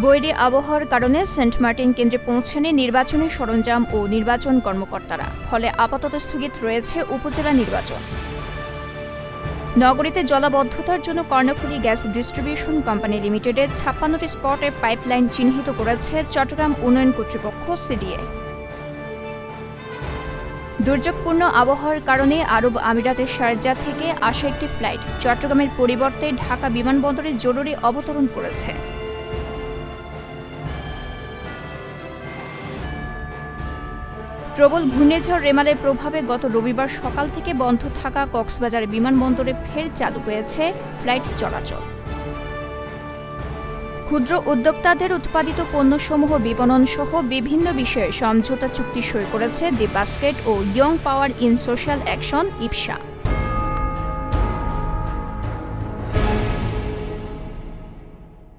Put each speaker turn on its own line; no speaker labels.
বৈরী আবহাওয়ার কারণে সেন্ট মার্টিন কেন্দ্রে পৌঁছানে নির্বাচনী সরঞ্জাম ও নির্বাচন কর্মকর্তারা, ফলে আপাতত স্থগিত রয়েছে উপজেলা নির্বাচন। নগরীতে জলাবদ্ধতার জন্য কর্ণফুলী গ্যাস ডিস্ট্রিবিউশন কোম্পানি লিমিটেডের ৫৬টি স্পটে পাইপলাইন চিহ্নিত করেছে চট্টগ্রাম উন্নয়ন কর্তৃপক্ষ সিডিএ। দুর্যোগপূর্ণ আবহাওয়ার কারণে আরব আমিরাতের শারজাহ থেকে আসা একটি ফ্লাইট চট্টগ্রামের পরিবর্তে ঢাকা বিমানবন্দরে জরুরি অবতরণ করেছে। প্রবল ঘূর্ণিঝড় রেমালের প্রভাবে গত রবিবার সকাল থেকে বন্ধ থাকা কক্সবাজার বিমানবন্দরে ফের চালু হয়েছে ফ্লাইট চলাচল। ক্ষুদ্র উদ্যোক্তাদের উৎপাদিত পণ্যসমূহ বিপণন সহ বিভিন্ন বিষয়ে সমঝোতা চুক্তি সই করেছে দি বাস্কেট ও young power in social action YPSA.